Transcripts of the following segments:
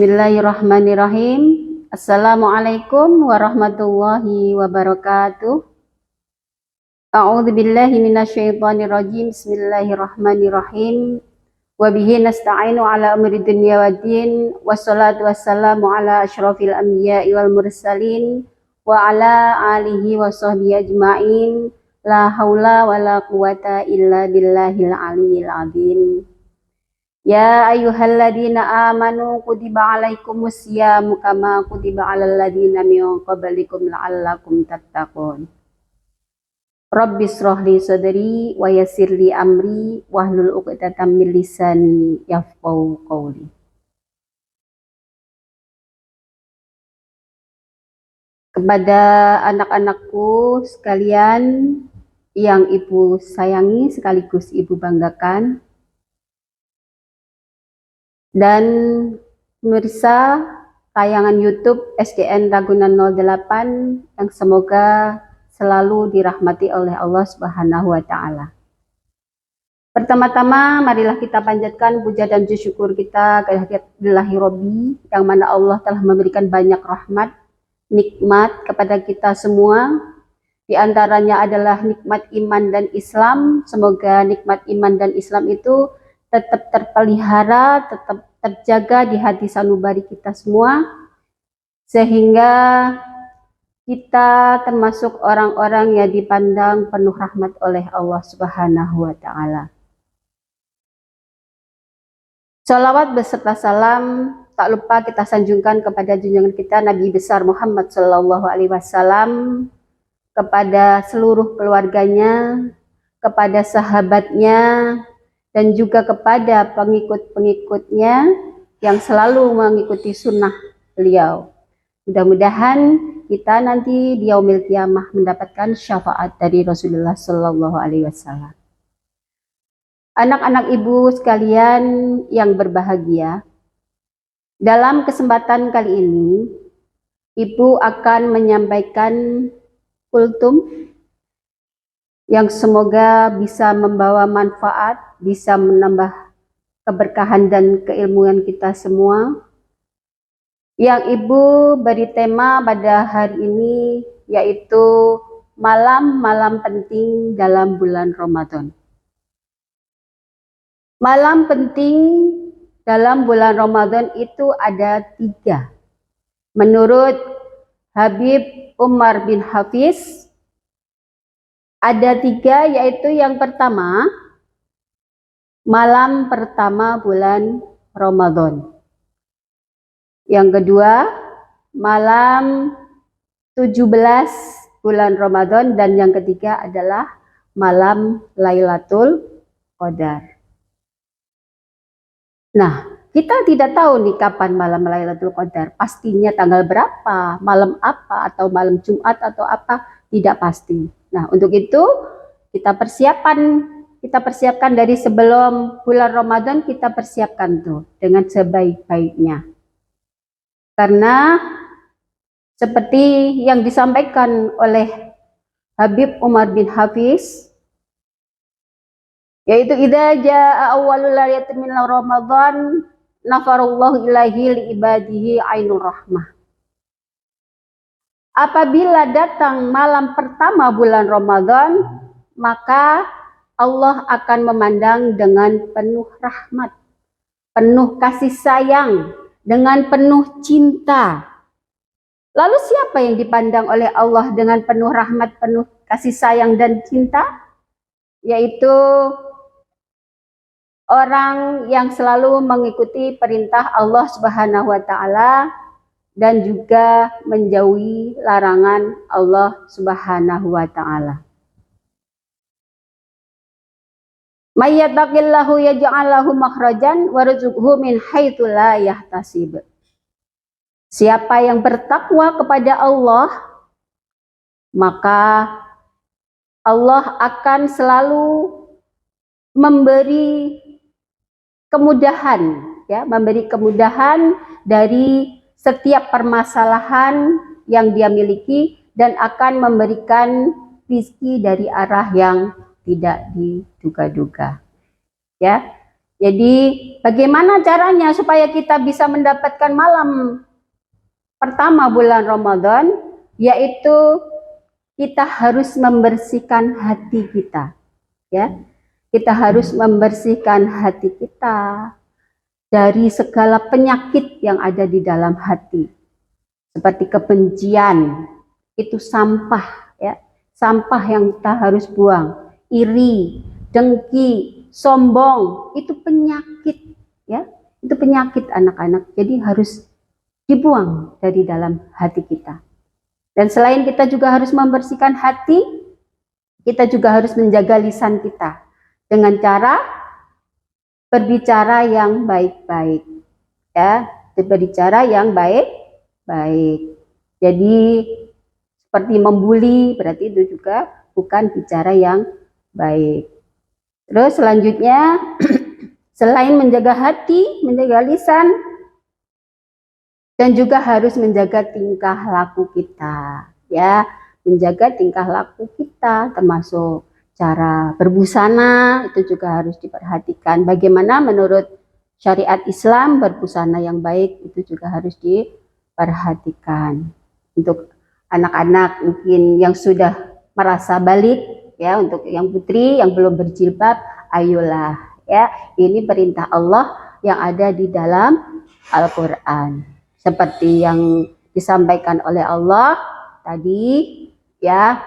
Bismillahirrahmanirrahim. Assalamualaikum warahmatullahi wabarakatuh. A'udzu billahi minasyaitonir rajim. Bismillahirrahmanirrahim. Wa bihi nasta'inu ala umri dunya waddin. Wassalatu wassalamu ala asyrafil anbiya'i wal mursalin wa ala alihi wa sahbihi ajma'in. La haula wala quwata illa billahil aliyyil azim. Ya ayyuhalladzina amanu kutiba alaikumus syiyamu kama kutiba alal ladzina min qablikum la'allakum tattaqun. Rabbis shrahli sadri wa yassirli amri wahlul 'uqdatam min lisani yafqahu qawli. Kepada anak-anakku sekalian yang ibu sayangi sekaligus ibu banggakan, dan pemirsa tayangan YouTube SDN Ragunan 08 yang semoga selalu dirahmati oleh Allah Subhanahu wa taala. Pertama-tama marilah kita panjatkan puja dan syukur kita kehadirat Robbi yang mana Allah telah memberikan banyak rahmat, nikmat kepada kita semua. Di antaranya adalah nikmat iman dan Islam. Semoga nikmat iman dan Islam itu tetap terpelihara, tetap terjaga di hati sanubari kita semua, sehingga kita termasuk orang-orang yang dipandang penuh rahmat oleh Allah Subhanahu wa taala. Shalawat beserta salam tak lupa kita sanjungkan kepada junjungan kita Nabi besar Muhammad Shallallahu Alaihi Wasallam, kepada seluruh keluarganya, kepada sahabatnya, dan juga kepada pengikut-pengikutnya yang selalu mengikuti sunnah beliau. Mudah-mudahan kita nanti di yaumil qiyamah mendapatkan syafaat dari Rasulullah Shallallahu Alaihi Wasallam. Anak-anak ibu sekalian yang berbahagia, dalam kesempatan kali ini ibu akan menyampaikan kultum yang semoga bisa membawa manfaat, bisa menambah keberkahan dan keilmuan kita semua. Yang ibu beri tema pada hari ini yaitu malam-malam penting dalam bulan Ramadan. Malam penting dalam bulan Ramadan itu ada 3. Menurut Habib Umar bin Hafiz, ada 3, yaitu yang pertama, malam pertama bulan Ramadan. Yang kedua, malam 17 bulan Ramadan. Dan yang ketiga adalah malam Lailatul Qadar. Nah, kita tidak tahu nih kapan malam Lailatul Qadar. Pastinya tanggal berapa, malam apa, atau malam Jumat atau apa, tidak pasti. Nah, untuk itu kita persiapkan dari sebelum bulan Ramadan, kita persiapkan tuh dengan sebaik-baiknya. Karena seperti yang disampaikan oleh Habib Umar bin Hafiz, yaitu idza jaa awwalul lailatin min Ramadan nafarallahu ilaihi li ibadihi ainur rahmah. Apabila datang malam pertama bulan Ramadan, maka Allah akan memandang dengan penuh rahmat, penuh kasih sayang, dengan penuh cinta. Lalu siapa yang dipandang oleh Allah dengan penuh rahmat, penuh kasih sayang dan cinta? Yaitu orang yang selalu mengikuti perintah Allah Subhanahu wa taala dan juga menjauhi larangan Allah Subhanahu wa taala. May yattaqillahu yaj'al lahu makhrajan warzuqhu min haitsu la yahtasib. Siapa yang bertakwa kepada Allah, maka Allah akan selalu memberi kemudahan, ya, memberi kemudahan dari setiap permasalahan yang dia miliki dan akan memberikan rezeki dari arah yang tidak diduga-duga. Ya, Jadi bagaimana caranya supaya kita bisa mendapatkan malam pertama bulan Ramadan? Yaitu kita harus membersihkan hati kita, ya. Kita harus membersihkan hati kita dari segala penyakit yang ada di dalam hati. Seperti kebencian, itu sampah, ya. Sampah yang kita harus buang. Iri, dengki, sombong, itu penyakit, ya. Itu penyakit anak-anak. Jadi harus dibuang dari dalam hati kita. Dan selain kita juga harus membersihkan hati, kita juga harus menjaga lisan kita dengan cara berbicara yang baik-baik, ya, berbicara yang baik-baik. Jadi seperti membuli, berarti itu juga bukan bicara yang baik. Terus selanjutnya, selain menjaga hati, menjaga lisan, dan juga harus menjaga tingkah laku kita, ya, menjaga tingkah laku kita, termasuk cara berbusana, itu juga harus diperhatikan. Bagaimana menurut syariat Islam berbusana yang baik, itu juga harus diperhatikan. Untuk anak-anak mungkin yang sudah merasa balik, ya, untuk yang putri yang belum berjilbab, ayolah, ya, ini perintah Allah yang ada di dalam Al-Quran. Seperti yang disampaikan oleh Allah tadi, ya,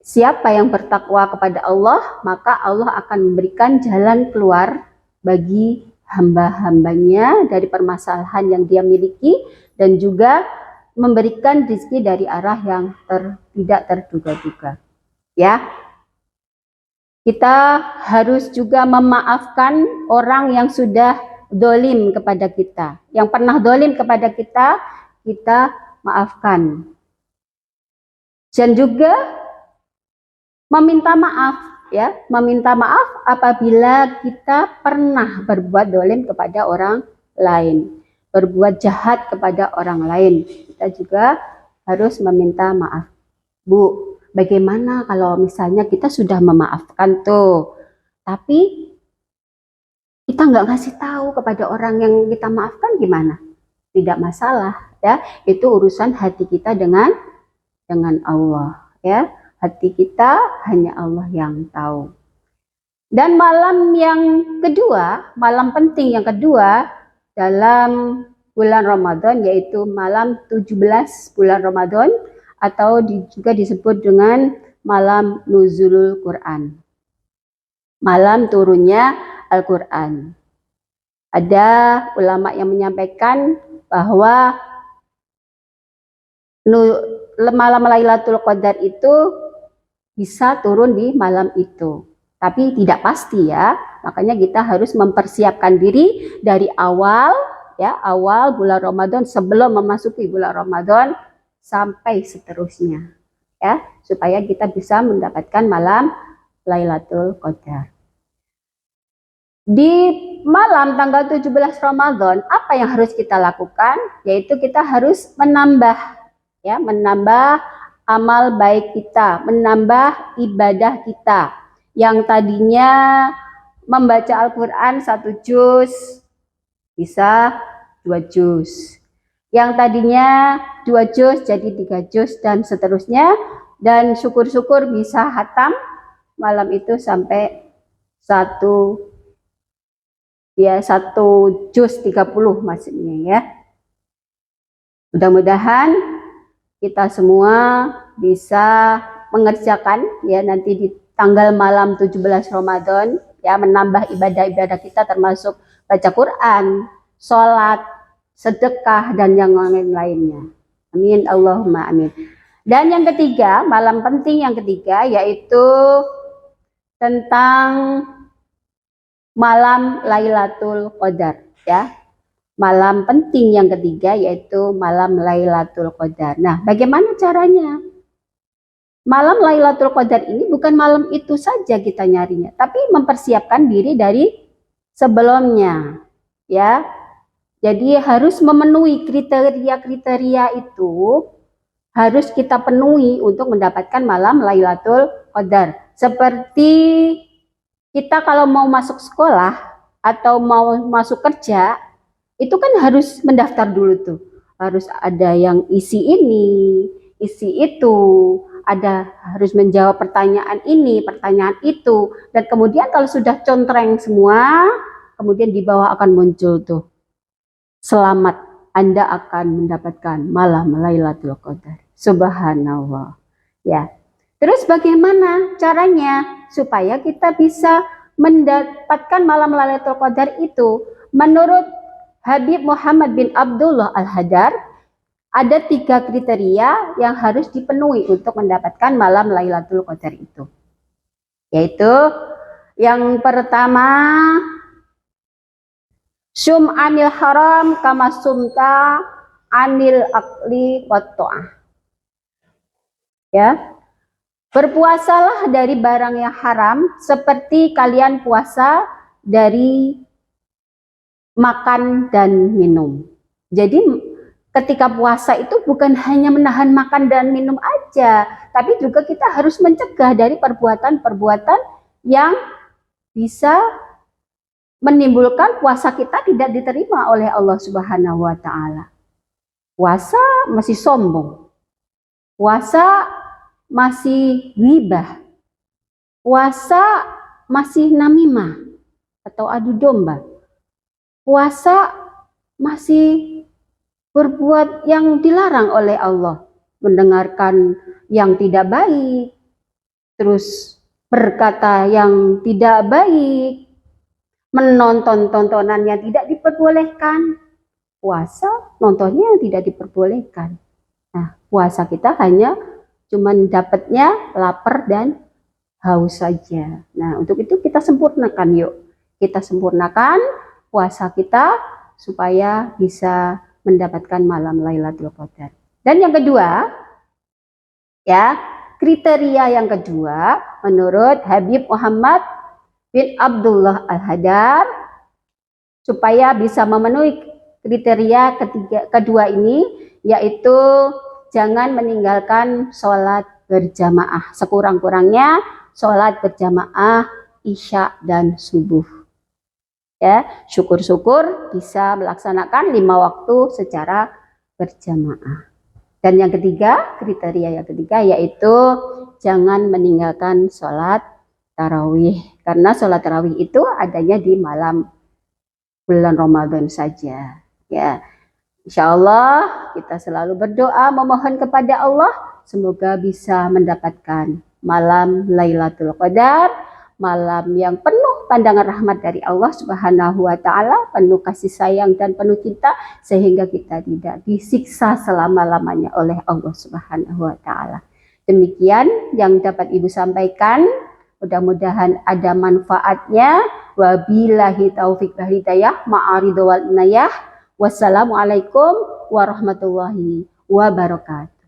siapa yang bertakwa kepada Allah, maka Allah akan memberikan jalan keluar bagi hamba-hambanya dari permasalahan yang dia miliki, dan juga memberikan rezeki dari arah yang tidak terduga-duga, ya. Kita harus juga memaafkan orang yang sudah dolim kepada kita. Yang pernah dolim kepada kita, kita maafkan. Dan juga meminta maaf, ya, meminta maaf apabila kita pernah berbuat dolim kepada orang lain, berbuat jahat kepada orang lain. Kita juga harus meminta maaf. Bu, bagaimana kalau misalnya kita sudah memaafkan tuh, tapi kita nggak ngasih tahu kepada orang yang kita maafkan, gimana? Tidak masalah, ya. Itu urusan hati kita dengan Allah, ya. Hati kita hanya Allah yang tahu. Dan malam yang kedua, malam penting yang kedua dalam bulan Ramadan, yaitu malam 17 bulan Ramadan, atau juga disebut dengan malam nuzulul Quran, malam turunnya Al-Quran. Ada ulama yang menyampaikan bahwa malam Lailatul Qadar itu bisa turun di malam itu, tapi tidak pasti, ya. Makanya kita harus mempersiapkan diri dari awal, ya, awal bulan Ramadan, sebelum memasuki bulan Ramadan sampai seterusnya, ya, supaya kita bisa mendapatkan malam Lailatul Qadar. Di malam tanggal 17 Ramadan, apa yang harus kita lakukan? Yaitu kita harus menambah, ya, menambah amal baik kita, menambah ibadah kita. Yang tadinya membaca Al-Quran 1 juz, bisa 2 juz. Yang tadinya 2 juz jadi 3 juz, dan seterusnya. Dan syukur-syukur bisa hatam malam itu sampai 1 juz 30 maksudnya, ya. Mudah-mudahan kita semua bisa mengerjakan, ya, nanti di tanggal malam 17 Ramadan, ya, menambah ibadah-ibadah kita, termasuk baca Quran, sholat, sedekah, dan yang lain-lainnya. Amin, Allahumma amin. Dan yang ketiga, malam penting yang ketiga, yaitu tentang malam Lailatul Qadar, ya. Malam penting yang ketiga yaitu malam Lailatul Qadar. Nah, bagaimana caranya? Malam Lailatul Qadar ini bukan malam itu saja kita nyarinya, tapi mempersiapkan diri dari sebelumnya, ya. Jadi harus memenuhi kriteria-kriteria itu, harus kita penuhi untuk mendapatkan malam Lailatul Qadar. Seperti kita kalau mau masuk sekolah, atau mau masuk kerja, itu kan harus mendaftar dulu tuh. Harus ada yang isi ini, isi itu, ada harus menjawab pertanyaan ini, pertanyaan itu. Dan kemudian kalau sudah contreng semua, kemudian di bawah akan muncul tuh, selamat, Anda akan mendapatkan malam Lailatul Qadar. Subhanallah. Ya. Terus bagaimana caranya supaya kita bisa mendapatkan malam Lailatul Qadar itu? Menurut Habib Muhammad bin Abdullah Al-Hadar, ada 3 kriteria yang harus dipenuhi untuk mendapatkan malam Lailatul Qadar itu. Yaitu yang pertama, sum anil haram kama sumta anil akli watto'ah. Ya, berpuasalah dari barang yang haram seperti kalian puasa dari makan dan minum. Jadi ketika puasa itu bukan hanya menahan makan dan minum aja, tapi juga kita harus mencegah dari perbuatan-perbuatan yang bisa menimbulkan puasa kita tidak diterima oleh Allah Subhanahu wa taala. Puasa masih sombong. Puasa masih ghibah. Puasa masih namimah atau adu domba. Puasa masih berbuat yang dilarang oleh Allah, mendengarkan yang tidak baik, terus berkata yang tidak baik, menonton tontonan yang tidak diperbolehkan. Puasa nontonnya yang tidak diperbolehkan. Nah, puasa kita hanya cuman dapatnya lapar dan haus saja. Nah, untuk itu kita sempurnakan yuk. Kita sempurnakan puasa kita supaya bisa mendapatkan malam Lailatul Qadar. Dan yang kedua, ya, kriteria yang kedua menurut Habib Muhammad bin Abdullah Al-Hadar, supaya bisa memenuhi kriteria kedua ini, yaitu jangan meninggalkan sholat berjamaah. Sekurang-kurangnya sholat berjamaah isya dan subuh. Ya, syukur-syukur bisa melaksanakan 5 waktu secara berjamaah. Dan yang ketiga, kriteria yang ketiga yaitu jangan meninggalkan sholat tarawih. Karena sholat tarawih itu adanya di malam bulan Ramadan saja. Ya, insya Allah kita selalu berdoa memohon kepada Allah semoga bisa mendapatkan malam Lailatul Qadar, malam yang penuh pandangan rahmat dari Allah Subhanahu wa taala, penuh kasih sayang dan penuh cinta, sehingga kita tidak disiksa selama-lamanya oleh Allah Subhanahu wa taala. Demikian yang dapat Ibu sampaikan. Mudah-mudahan ada manfaatnya. Wabillahi taufiq wal hidayah, ma'aridhu wal inayah. Wassalamualaikum warahmatullahi wabarakatuh.